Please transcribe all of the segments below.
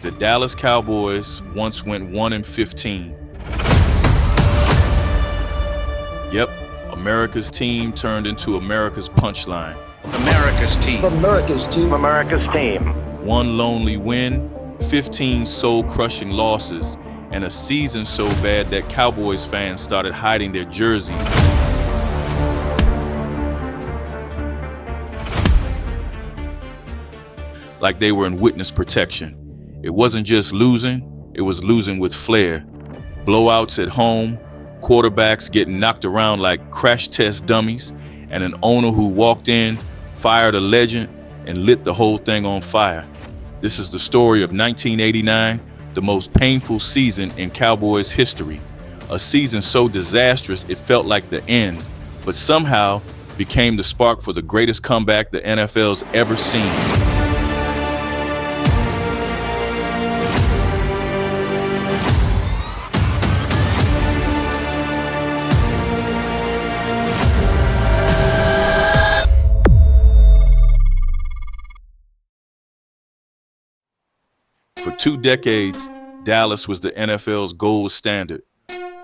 The Dallas Cowboys once went 1-15. Yep, America's team turned into America's punchline. America's team. America's team. America's team. One lonely win, 15 soul-crushing losses, and a season so bad that Cowboys fans started hiding their jerseys. Like they were in witness protection. It wasn't just losing, it was losing with flair. Blowouts at home, quarterbacks getting knocked around like crash test dummies, and an owner who walked in, fired a legend, and lit the whole thing on fire. This is the story of 1989, the most painful season in Cowboys history. A season so disastrous it felt like the end, but somehow became the spark for the greatest comeback the NFL's ever seen. For 2 decades, Dallas was the NFL's gold standard.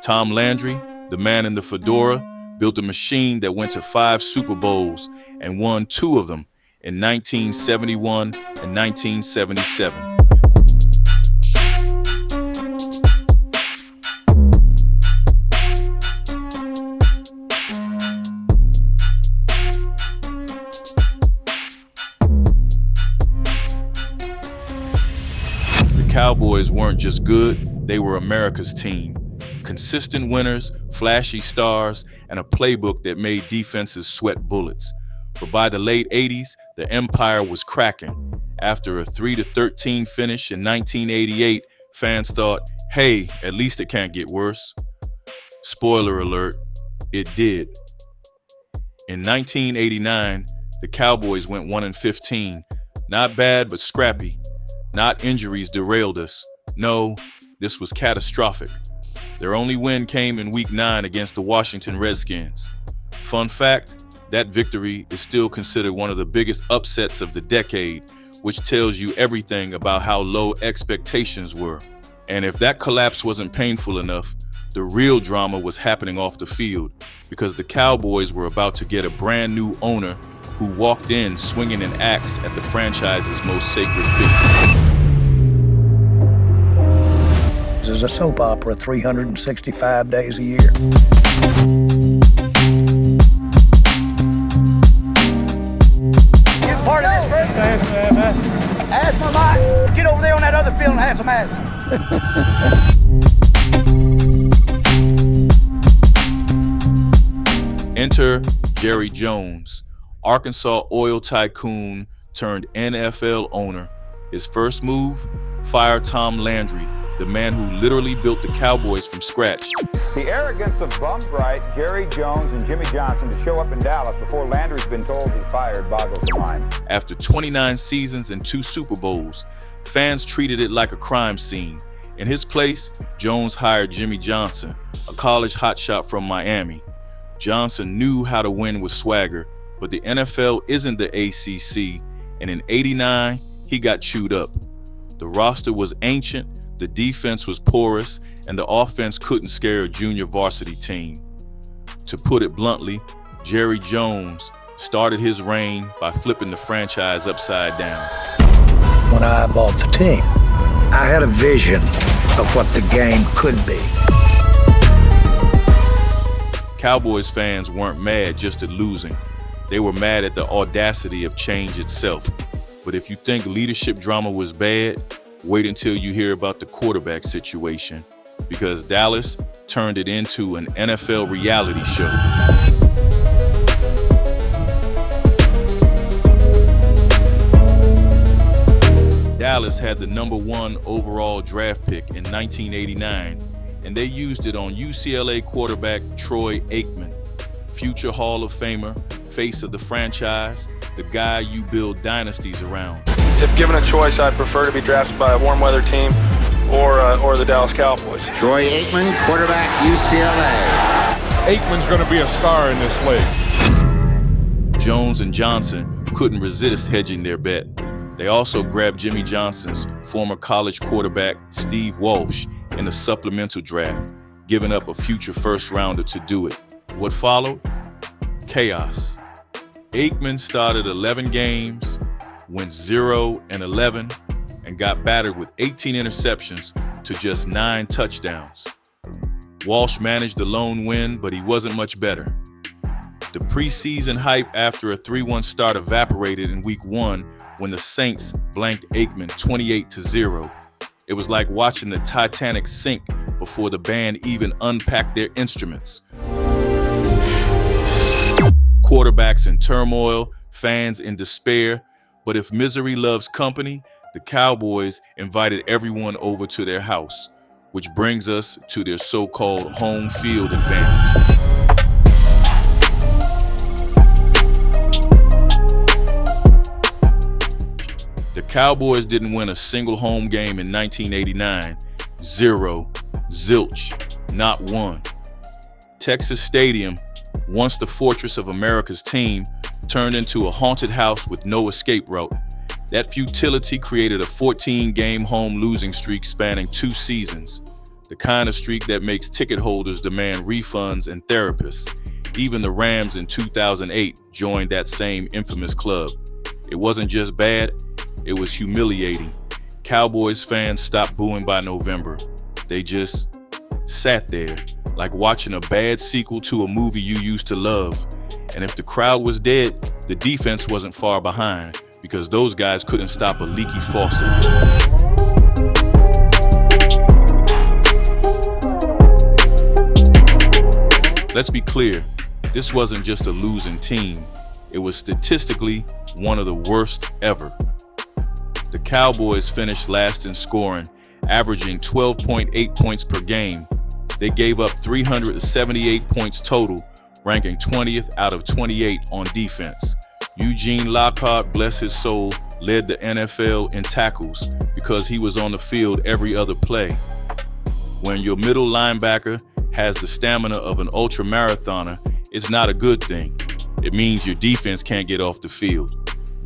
Tom Landry, the man in the fedora, built a machine that went to 5 Super Bowls and won 2 of them in 1971 and 1977. Cowboys weren't just good, they were America's team. Consistent winners, flashy stars, and a playbook that made defenses sweat bullets. But by the late 80s, the empire was cracking. After a 3-13 finish in 1988, fans thought, hey, at least it can't get worse. Spoiler alert, it did. In 1989, the Cowboys went 1-15. Not bad, but scrappy. Not injuries derailed us. No, this was catastrophic. Their only win came in Week 9 against the Washington Redskins. Fun fact, that victory is still considered one of the biggest upsets of the decade, which tells you everything about how low expectations were. And if that collapse wasn't painful enough, the real drama was happening off the field, because the Cowboys were about to get a brand new owner who walked in swinging an axe at the franchise's most sacred figure. This is a soap opera 365 days a year. Get part of this, man. Asthma, Mike. Get over there on that other field and have some asthma. Enter Jerry Jones, Arkansas oil tycoon turned NFL owner. His first move, fire Tom Landry, the man who literally built the Cowboys from scratch. The arrogance of bum-bright Jerry Jones and Jimmy Johnson to show up in Dallas before Landry's been told he's fired boggles the mind. After 29 seasons and 2 Super Bowls, fans treated it like a crime scene. In his place, Jones hired Jimmy Johnson, a college hotshot from Miami. Johnson knew how to win with swagger, but the NFL isn't the ACC, and in '89, he got chewed up. The roster was ancient, the defense was porous, and the offense couldn't scare a junior varsity team. To put it bluntly, Jerry Jones started his reign by flipping the franchise upside down. When I bought the team, I had a vision of what the game could be. Cowboys fans weren't mad just at losing. They were mad at the audacity of change itself. But if you think leadership drama was bad, wait until you hear about the quarterback situation, because Dallas turned it into an NFL reality show. Dallas had the #1 overall draft pick in 1989, and they used it on UCLA quarterback Troy Aikman, future Hall of Famer, face of the franchise, the guy you build dynasties around. If given a choice, I'd prefer to be drafted by a warm weather team or the Dallas Cowboys. Troy Aikman, quarterback, UCLA. Aikman's going to be a star in this league. Jones and Johnson couldn't resist hedging their bet. They also grabbed Jimmy Johnson's former college quarterback, Steve Walsh, in a supplemental draft, giving up a future first-rounder to do it. What followed? Chaos. Aikman started 11 games, went 0-11, and got battered with 18 interceptions to just 9 touchdowns. Walsh managed the lone win, but he wasn't much better. The preseason hype after a 3-1 start evaporated in week 1 when the Saints blanked Aikman 28-0. It was like watching the Titanic sink before the band even unpacked their instruments. Quarterbacks in turmoil, fans in despair, but if misery loves company, the Cowboys invited everyone over to their house, which brings us to their so-called home field advantage. The Cowboys didn't win a single home game in 1989. 0, zilch, not one. Texas Stadium, once the fortress of America's team, turned into a haunted house with no escape route. That futility created a 14-game home losing streak spanning 2 seasons, the kind of streak that makes ticket holders demand refunds and therapists. Even the Rams in 2008 joined that same infamous club. It wasn't just bad, it was humiliating. Cowboys fans stopped booing by November. They just sat there, like watching a bad sequel to a movie you used to love. And if the crowd was dead, the defense wasn't far behind, because those guys couldn't stop a leaky faucet. Let's be clear, this wasn't just a losing team. It was statistically one of the worst ever. The Cowboys finished last in scoring, averaging 12.8 points per game. They gave up 378 points total, ranking 20th out of 28 on defense. Eugene Lockhart, bless his soul, led the NFL in tackles because he was on the field every other play. When your middle linebacker has the stamina of an ultramarathoner, it's not a good thing. It means your defense can't get off the field.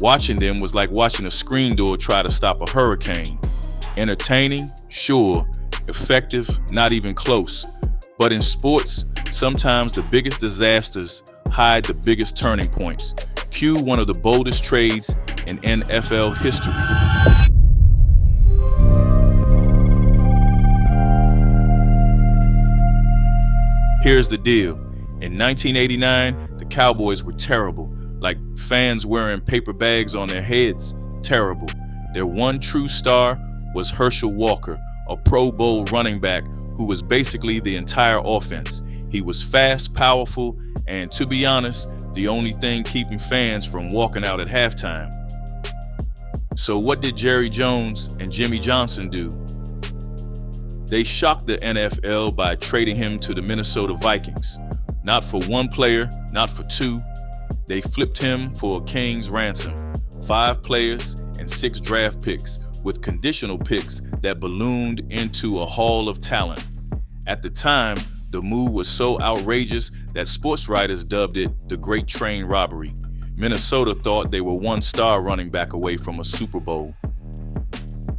Watching them was like watching a screen door try to stop a hurricane. Entertaining? Sure. Effective? Not even close. But in sports, sometimes the biggest disasters hide the biggest turning points. Cue one of the boldest trades in NFL history. Here's the deal. In 1989, the Cowboys were terrible. Like fans wearing paper bags on their heads. Terrible. Their one true star was Herschel Walker, a Pro Bowl running back who was basically the entire offense. He was fast, powerful, and to be honest, the only thing keeping fans from walking out at halftime. So what did Jerry Jones and Jimmy Johnson do? They shocked the NFL by trading him to the Minnesota Vikings. Not for one player, not for two. They flipped him for a king's ransom. 5 players and 6 draft picks, with conditional picks that ballooned into a haul of talent. At the time, the move was so outrageous that sports writers dubbed it the Great Train Robbery. Minnesota thought they were one star running back away from a Super Bowl.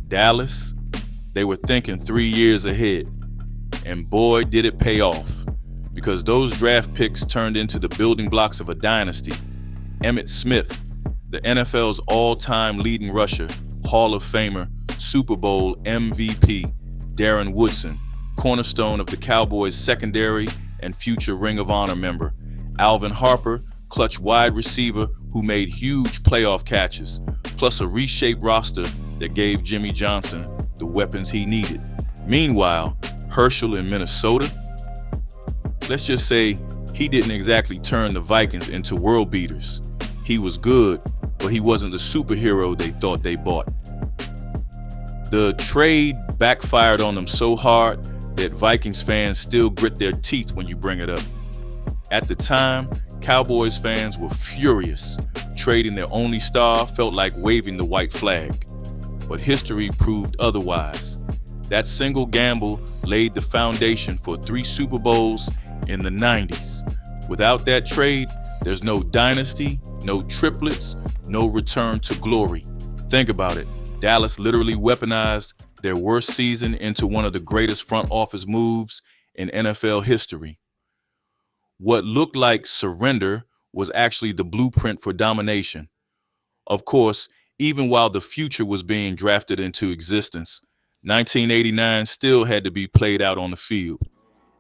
Dallas, they were thinking 3 years ahead. And boy, did it pay off. Because those draft picks turned into the building blocks of a dynasty. Emmitt Smith, the NFL's all-time leading rusher, Hall of Famer, Super Bowl MVP, Darren Woodson, cornerstone of the Cowboys secondary and future Ring of Honor member. Alvin Harper, clutch wide receiver who made huge playoff catches, plus a reshaped roster that gave Jimmy Johnson the weapons he needed. Meanwhile, Herschel in Minnesota, let's just say he didn't exactly turn the Vikings into world beaters. He was good, but he wasn't the superhero they thought they bought. The trade backfired on them so hard that Vikings fans still grit their teeth when you bring it up. At the time, Cowboys fans were furious. Trading their only star felt like waving the white flag. But history proved otherwise. That single gamble laid the foundation for 3 Super Bowls in the 90s. Without that trade, there's no dynasty, no triplets, no return to glory. Think about it. Dallas literally weaponized their worst season into one of the greatest front office moves in NFL history. What looked like surrender was actually the blueprint for domination. Of course, even while the future was being drafted into existence, 1989 still had to be played out on the field.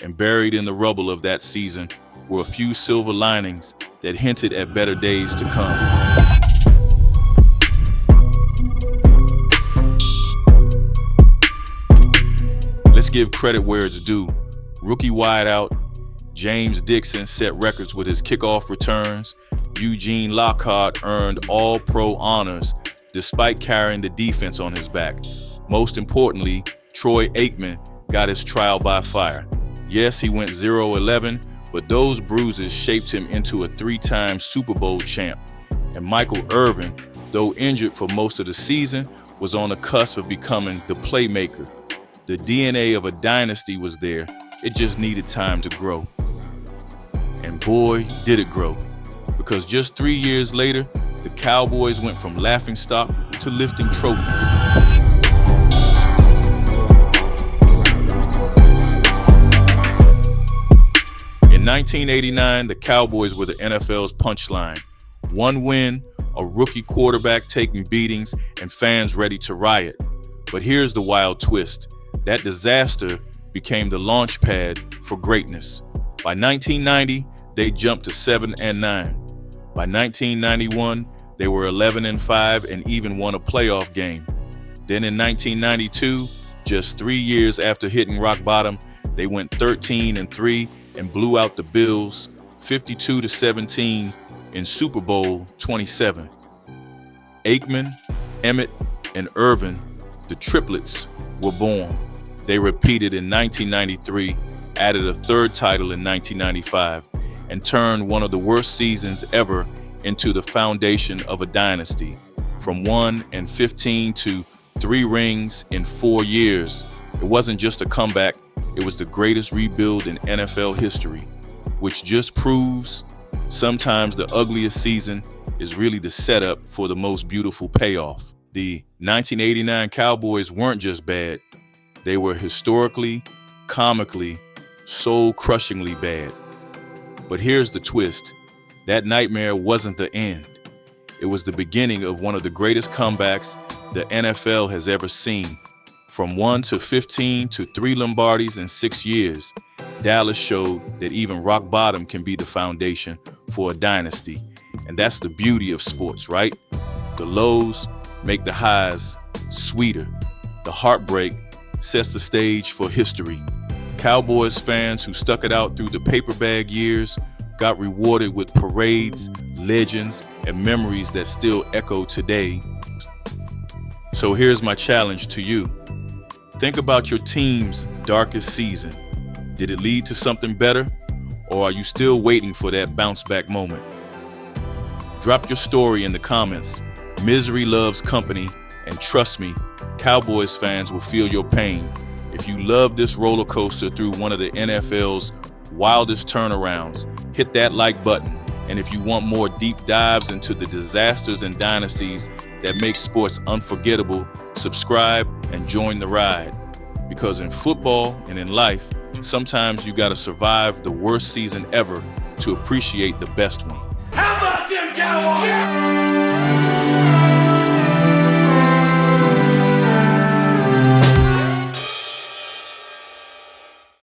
And buried in the rubble of that season were a few silver linings that hinted at better days to come. Let's give credit where it's due. Rookie wideout James Dixon set records with his kickoff returns. Eugene Lockhart earned All-Pro honors despite carrying the defense on his back. Most importantly, Troy Aikman got his trial by fire. Yes, he went 0-11, but those bruises shaped him into a 3-time Super Bowl champ. And Michael Irvin, though injured for most of the season, was on the cusp of becoming the playmaker. The DNA of a dynasty was there. It just needed time to grow. And boy, did it grow. Because just 3 years later, the Cowboys went from laughingstock to lifting trophies. In 1989, the Cowboys were the NFL's punchline. One win, a rookie quarterback taking beatings, and fans ready to riot. But here's the wild twist. That disaster became the launch pad for greatness. By 1990, they jumped to 7-9. By 1991, they were 11-5 and even won a playoff game. Then in 1992, just 3 years after hitting rock bottom, they went 13-3 and blew out the Bills 52-17 in Super Bowl 27. Aikman, Emmitt, and Irvin, the triplets, were born. They repeated in 1993, added a third title in 1995, and turned one of the worst seasons ever into the foundation of a dynasty. From 1-15 to 3 rings in 4 years. It wasn't just a comeback, it was the greatest rebuild in NFL history, which just proves sometimes the ugliest season is really the setup for the most beautiful payoff. The 1989 Cowboys weren't just bad, they were historically, comically, soul-crushingly bad. But here's the twist. That nightmare wasn't the end. It was the beginning of one of the greatest comebacks the NFL has ever seen. From 1-15 to 3 Lombardis in 6 years, Dallas showed that even rock bottom can be the foundation for a dynasty. And that's the beauty of sports, right? The lows make the highs sweeter. The heartbreak sets the stage for history. Cowboys fans who stuck it out through the paper bag years got rewarded with parades, legends, and memories that still echo today. So here's my challenge to you. Think about your team's darkest season. Did it lead to something better? Or are you still waiting for that bounce back moment? Drop your story in the comments. Misery loves company, and trust me, Cowboys fans will feel your pain. If you love this roller coaster through one of the NFL's wildest turnarounds, hit that like button. And if you want more deep dives into the disasters and dynasties that make sports unforgettable, subscribe and join the ride. Because in football and in life, sometimes you gotta survive the worst season ever to appreciate the best one. How about them Cowboys?